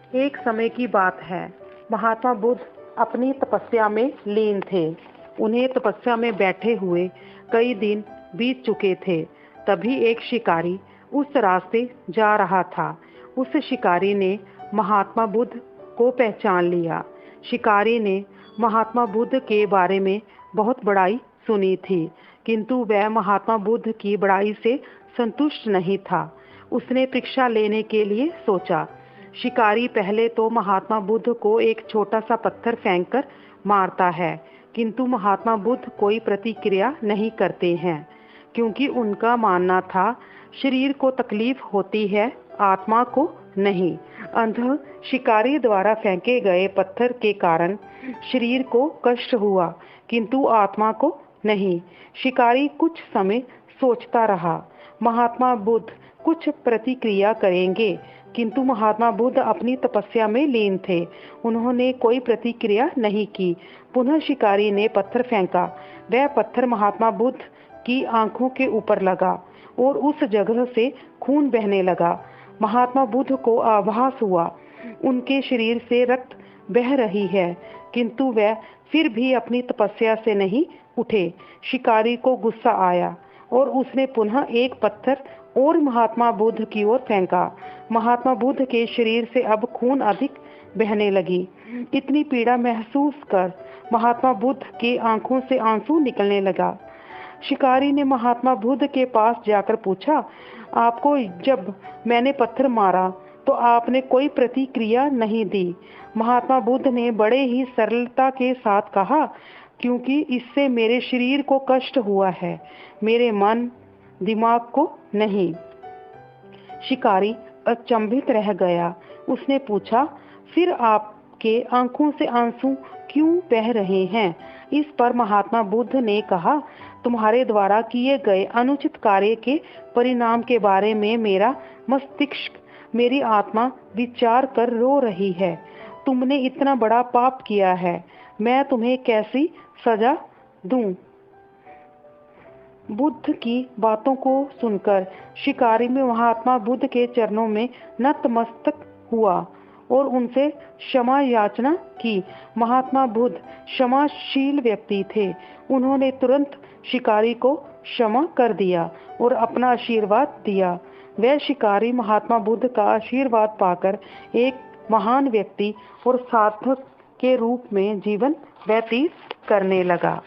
एक समय की बात है। महात्मा बुद्ध अपनी तपस्या में लीन थे। उन्हें तपस्या में बैठे हुए कई दिन बीत चुके थे। तभी एक शिकारी उस रास्ते जा रहा था। उस शिकारी ने महात्मा बुद्ध को पहचान लिया। शिकारी ने महात्मा बुद्ध के बारे में बहुत बड़ाई सुनी थी, किंतु वह महात्मा बुद्ध की बड़ाई से संतुष्ट नहीं था। उसने परीक्षा लेने के लिए सोचा। शिकारी पहले तो महात्मा बुद्ध को एक छोटा सा पत्थर फेंककर मारता है, किंतु महात्मा बुद्ध कोई प्रतिक्रिया नहीं करते हैं, क्योंकि उनका मानना था शरीर को तकलीफ होती है, आत्मा को नहीं। अंततः शिकारी द्वारा फेंके गए पत्थर के कारण शरीर को कष्ट हुआ, किंतु आत्मा को नहीं। शिकारी कुछ समय सोचता रहा, महात्मा बुद्ध कुछ प्रतिक्रिया करेंगे, किंतु महात्मा बुद्ध अपनी तपस्या में लीन थे। उन्होंने कोई प्रतिक्रिया नहीं की। पुनः शिकारी ने पत्थर फेंका। वह पत्थर महात्मा बुद्ध की आंखों के ऊपर लगा और उस जगह से खून बहने लगा। महात्मा बुद्ध को आभास हुआ उनके शरीर से रक्त बह रही है, किंतु वह फिर भी अपनी तपस्या से नहीं उठे। शिकारी को गुस्सा आया और उसने पुनः एक पत्थर और महात्मा बुद्ध की ओर फेंका। महात्मा बुद्ध के शरीर से अब खून अधिक बहने लगी। इतनी पीड़ा महसूस कर महात्मा बुद्ध की आंखों से आंसू निकलने लगा। शिकारी ने महात्मा बुद्ध के पास जाकर पूछा, आपको जब मैंने पत्थर मारा तो आपने कोई प्रतिक्रिया नहीं दी। महात्मा बुद्ध ने बड़े ही सरलता के साथ कहा, क्योंकि इससे मेरे शरीर को कष्ट हुआ है, मेरे मन दिमाग को नहीं। शिकारी अचंभित रह गया। उसने पूछा, फिर आपके आंखों से आंसू क्यों बह रहे हैं? इस पर महात्मा बुद्ध ने कहा, तुम्हारे द्वारा किए गए अनुचित कार्य के परिणाम के बारे में मेरा मस्तिष्क, मेरी आत्मा विचार कर रो रही है। तुमने इतना बड़ा पाप किया है, मैं तुम्हें कैसी सजा दूं? बुद्ध की बातों को सुनकर शिकारी में महात्मा बुद्ध के चरणों में नतमस्तक हुआ और उनसे क्षमा याचना की। महात्मा बुद्ध क्षमाशील व्यक्ति थे। उन्होंने तुरंत शिकारी को क्षमा कर दिया और अपना आशीर्वाद दिया। वह शिकारी महात्मा बुद्ध का आशीर्वाद पाकर एक महान व्यक्ति और साधक के रूप में जीवन व्यतीत करने लगा।